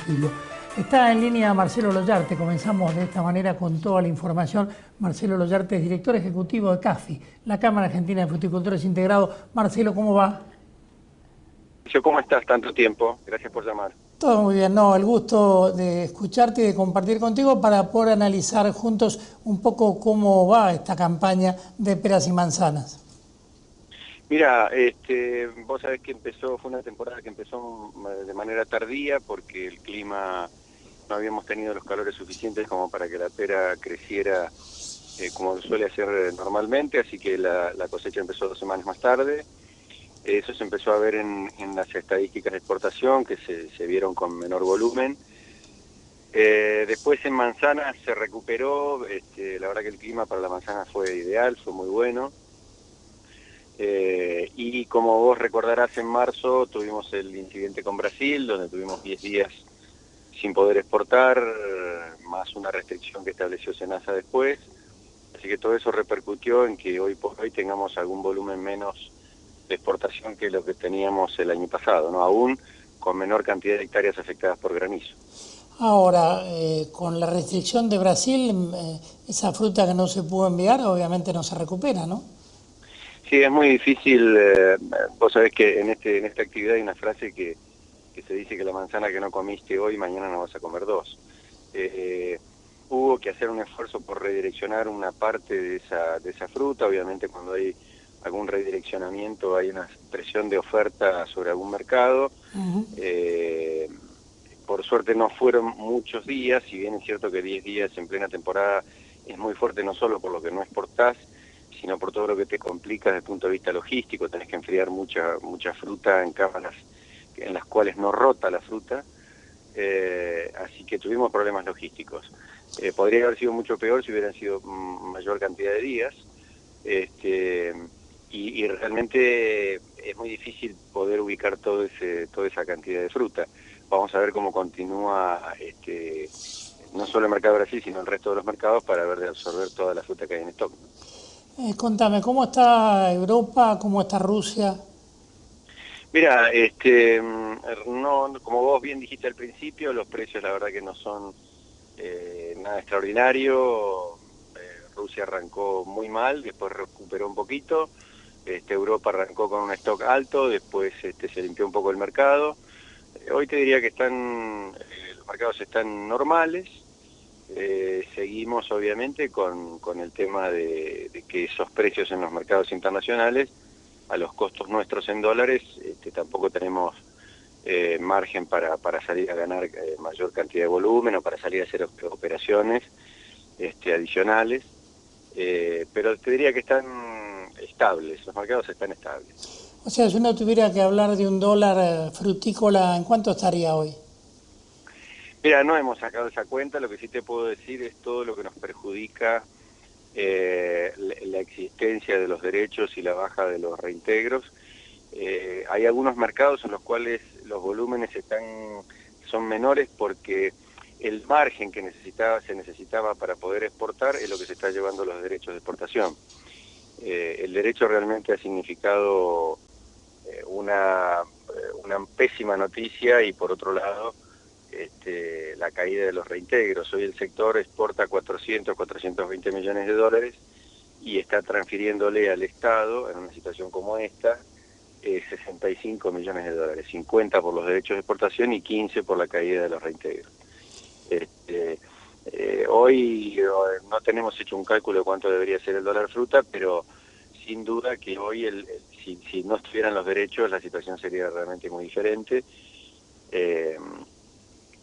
Julio. Está en línea Marcelo Loyarte. Comenzamos de esta manera con toda la información. Marcelo Loyarte es director ejecutivo de CAFI, la Cámara Argentina de Fruticultores Integrados. Marcelo, ¿cómo va? ¿Cómo estás? Tanto tiempo. Gracias por llamar. Todo muy bien, no, el gusto de escucharte y de compartir contigo para poder analizar juntos un poco cómo va esta campaña de peras y manzanas. Mira, vos sabés que fue una temporada que empezó de manera tardía porque el clima, no habíamos tenido los calores suficientes como para que la pera creciera como suele hacer normalmente, así que la cosecha empezó 2 semanas más tarde. Eso se empezó a ver en las estadísticas de exportación, que se vieron con menor volumen. Después en manzanas se recuperó, la verdad que el clima para la manzana fue ideal, fue muy bueno. Y como vos recordarás, en marzo tuvimos el incidente con Brasil, donde tuvimos 10 días sin poder exportar, más una restricción que estableció SENASA después. Así que todo eso repercutió en que hoy por hoy tengamos algún volumen menos de exportación que lo que teníamos el año pasado, ¿no? Aún con menor cantidad de hectáreas afectadas por granizo. Ahora, con la restricción de Brasil, esa fruta que no se pudo enviar obviamente no se recupera, ¿no? Sí, es muy difícil. Vos sabés que en esta actividad hay una frase que se dice que la manzana que no comiste hoy, mañana no vas a comer 2. Hubo que hacer un esfuerzo por redireccionar una parte de esa fruta. Obviamente cuando hay algún redireccionamiento hay una presión de oferta sobre algún mercado. Por suerte no fueron muchos días, si bien es cierto que 10 días en plena temporada es muy fuerte, no solo por lo que no exportás, sino por todo lo que te complica desde el punto de vista logístico. Tenés que enfriar mucha fruta en cámaras en las cuales no rota la fruta, así que tuvimos problemas logísticos. Podría haber sido mucho peor si hubieran sido mayor cantidad de días, y realmente es muy difícil poder ubicar toda esa cantidad de fruta. Vamos a ver cómo continúa no solo el mercado de Brasil, sino el resto de los mercados, para ver de absorber toda la fruta que hay en stock. Contame, ¿cómo está Europa? ¿Cómo está Rusia? Mira, no, como vos bien dijiste al principio, los precios la verdad que no son nada extraordinario. Rusia arrancó muy mal, después recuperó un poquito. Europa arrancó con un stock alto, después se limpió un poco el mercado. Hoy te diría que los mercados están normales. Seguimos obviamente con el tema de que esos precios en los mercados internacionales, a los costos nuestros en dólares, tampoco tenemos margen para salir a ganar mayor cantidad de volumen o para salir a hacer operaciones adicionales, pero te diría que están estables, los mercados están estables. O sea, si uno tuviera que hablar de un dólar frutícola, ¿en cuánto estaría hoy? Mira, no hemos sacado esa cuenta, lo que sí te puedo decir es todo lo que nos perjudica la existencia de los derechos y la baja de los reintegros. Hay algunos mercados en los cuales los volúmenes son menores porque el margen que se necesitaba para poder exportar es lo que se está llevando los derechos de exportación. El derecho realmente ha significado una pésima noticia, y por otro lado la caída de los reintegros. Hoy el sector exporta 420 millones de dólares y está transfiriéndole al Estado, en una situación como esta, 65 millones de dólares, 50 por los derechos de exportación y 15 por la caída de los reintegros. Hoy no tenemos hecho un cálculo de cuánto debería ser el dólar fruta, pero sin duda que hoy, si no estuvieran los derechos, la situación sería realmente muy diferente.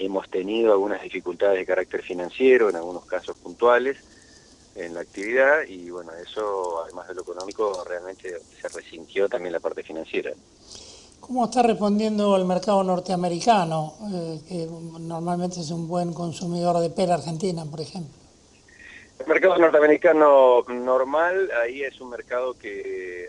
Hemos tenido algunas dificultades de carácter financiero, en algunos casos puntuales, en la actividad, y bueno, eso, además de lo económico, realmente se resintió también la parte financiera. ¿Cómo está respondiendo el mercado norteamericano, que normalmente es un buen consumidor de pera argentina, por ejemplo? El mercado norteamericano normal, ahí es un mercado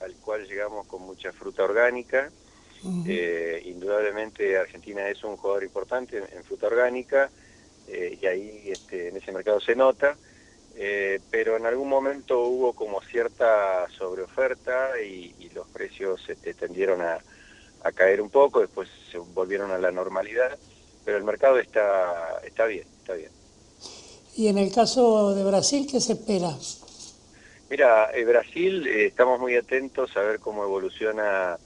al cual llegamos con mucha fruta orgánica. Indudablemente Argentina es un jugador importante en fruta orgánica, y ahí en ese mercado se nota, pero en algún momento hubo como cierta sobreoferta y los precios tendieron a caer un poco, después se volvieron a la normalidad. pero el mercado está bien, está bien. Y en el caso de Brasil, ¿qué se espera? Mira, Brasil, estamos muy atentos a ver cómo evoluciona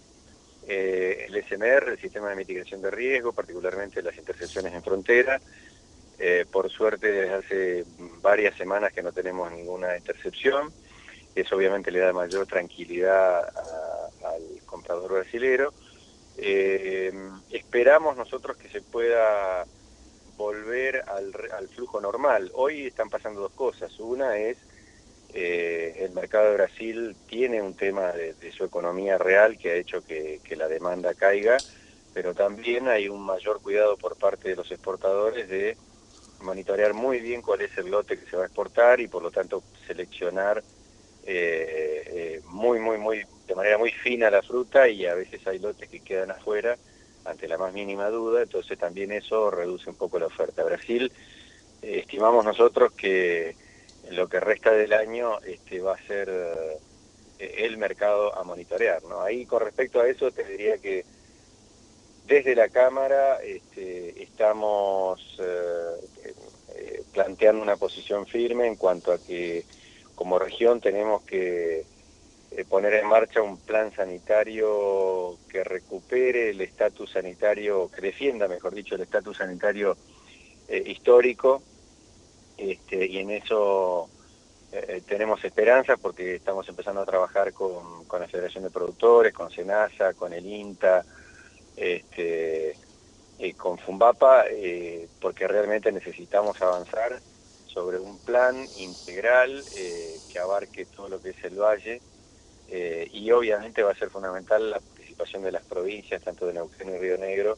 el SMR, el sistema de mitigación de riesgo, particularmente las intercepciones en frontera. Por suerte, desde hace varias semanas que no tenemos ninguna intercepción. Eso obviamente le da mayor tranquilidad al comprador brasilero. Esperamos nosotros que se pueda volver al flujo normal. Hoy están pasando dos cosas. Una es el mercado de Brasil tiene un tema de su economía real que ha hecho que la demanda caiga, pero también hay un mayor cuidado por parte de los exportadores de monitorear muy bien cuál es el lote que se va a exportar y por lo tanto seleccionar de manera muy fina la fruta, y a veces hay lotes que quedan afuera ante la más mínima duda, entonces también eso reduce un poco la oferta. Brasil, estimamos nosotros que en lo que resta del año va a ser el mercado a monitorear, ¿no? Ahí con respecto a eso te diría que desde la Cámara estamos planteando una posición firme en cuanto a que como región tenemos que poner en marcha un plan sanitario que recupere el estatus sanitario, que defienda, mejor dicho, el estatus sanitario histórico, y en eso tenemos esperanzas porque estamos empezando a trabajar con la Federación de Productores, con SENASA, con el INTA, con FUNVAPA, porque realmente necesitamos avanzar sobre un plan integral que abarque todo lo que es el valle, y obviamente va a ser fundamental la participación de las provincias, tanto de Neuquén y Río Negro,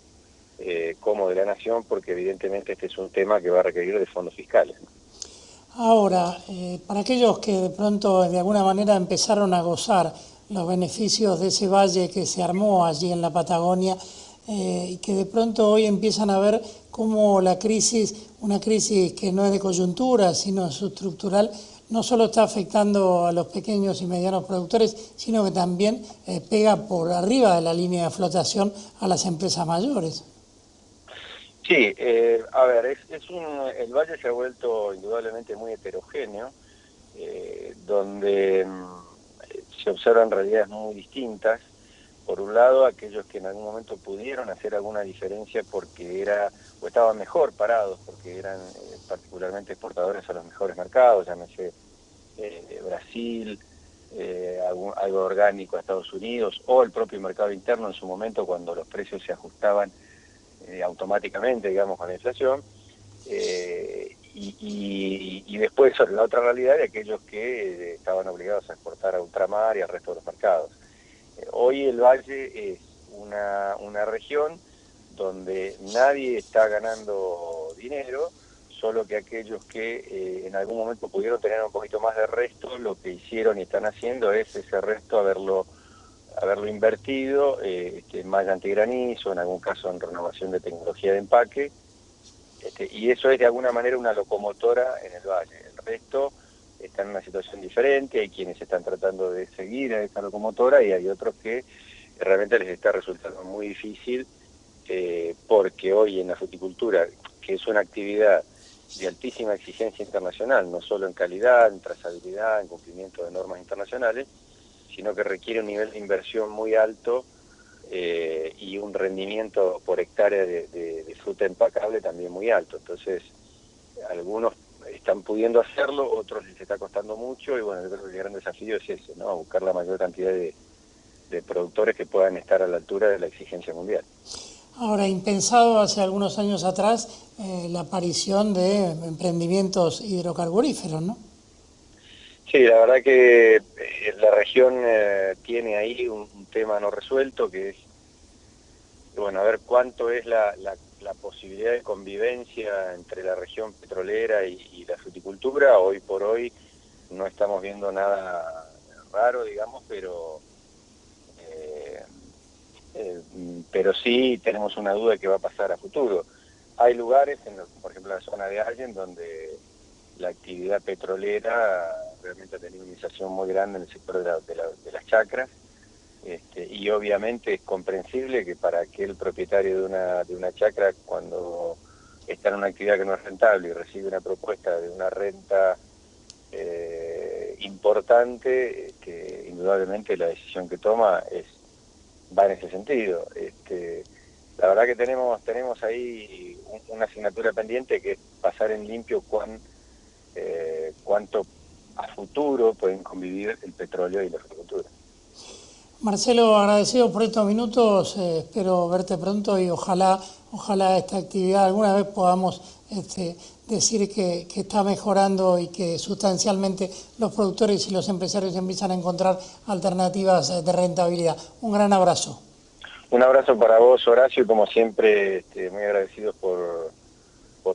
como de la Nación, porque evidentemente este es un tema que va a requerir de fondos fiscales, ¿no? Ahora, para aquellos que de pronto de alguna manera empezaron a gozar los beneficios de ese valle que se armó allí en la Patagonia, y que de pronto hoy empiezan a ver cómo la crisis, una crisis que no es de coyuntura, sino estructural, no solo está afectando a los pequeños y medianos productores, sino que también pega por arriba de la línea de flotación a las empresas mayores. Sí, a ver, el valle se ha vuelto indudablemente muy heterogéneo, donde se observan realidades muy distintas. Por un lado, aquellos que en algún momento pudieron hacer alguna diferencia porque o estaban mejor parados, porque eran particularmente exportadores a los mejores mercados, llámese Brasil, algo orgánico a Estados Unidos, o el propio mercado interno en su momento cuando los precios se ajustaban automáticamente, digamos, con la inflación, y después sobre la otra realidad de aquellos que estaban obligados a exportar a ultramar y al resto de los mercados. Hoy el Valle es una región donde nadie está ganando dinero, solo que aquellos que en algún momento pudieron tener un poquito más de resto, lo que hicieron y están haciendo es ese resto haberlo invertido en malla antigranizo, en algún caso en renovación de tecnología de empaque, y eso es de alguna manera una locomotora en el valle. El resto está en una situación diferente, hay quienes están tratando de seguir a esa locomotora y hay otros que realmente les está resultando muy difícil, porque hoy en la fruticultura, que es una actividad de altísima exigencia internacional, no solo en calidad, en trazabilidad, en cumplimiento de normas internacionales, sino que requiere un nivel de inversión muy alto y un rendimiento por hectárea de fruta empacable también muy alto. Entonces, algunos están pudiendo hacerlo, otros les está costando mucho, y bueno, yo creo que el gran desafío es ese, ¿no? Buscar la mayor cantidad de productores que puedan estar a la altura de la exigencia mundial. Ahora, impensado hace algunos años atrás la aparición de emprendimientos hidrocarburíferos, ¿no? Sí, la verdad que la región tiene ahí un tema no resuelto, que es, bueno, a ver cuánto es la posibilidad de convivencia entre la región petrolera y la fruticultura. Hoy por hoy no estamos viendo nada raro, digamos, eh, pero sí tenemos una duda de qué va a pasar a futuro. Hay lugares, por ejemplo, en la zona de Allen, donde la actividad petrolera realmente ha tenido una iniciación muy grande en el sector de las chacras, Y obviamente es comprensible que para aquel propietario de una chacra, cuando está en una actividad que no es rentable y recibe una propuesta de una renta importante, indudablemente la decisión que toma va en ese sentido. La verdad que tenemos ahí una asignatura pendiente, que es pasar en limpio cuánto a futuro pueden convivir el petróleo y la agricultura. Marcelo, agradecido por estos minutos, espero verte pronto y ojalá esta actividad alguna vez podamos decir que está mejorando y que sustancialmente los productores y los empresarios empiezan a encontrar alternativas de rentabilidad. Un gran abrazo. Un abrazo para vos, Horacio, y como siempre, muy agradecidos por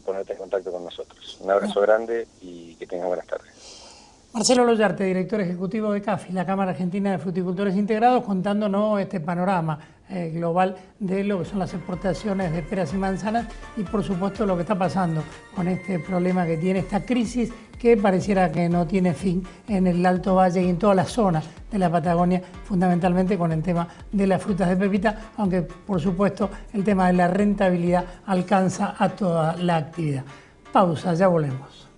ponerte en contacto con nosotros. Un abrazo grande y que tengas buenas tardes. Marcelo Loyarte, director ejecutivo de CAFI, la Cámara Argentina de Fruticultores Integrados, contándonos este panorama global de lo que son las exportaciones de peras y manzanas y por supuesto lo que está pasando con este problema que tiene esta crisis que pareciera que no tiene fin en el Alto Valle y en todas las zonas de la Patagonia, fundamentalmente con el tema de las frutas de pepita, aunque por supuesto el tema de la rentabilidad alcanza a toda la actividad. Pausa, ya volvemos.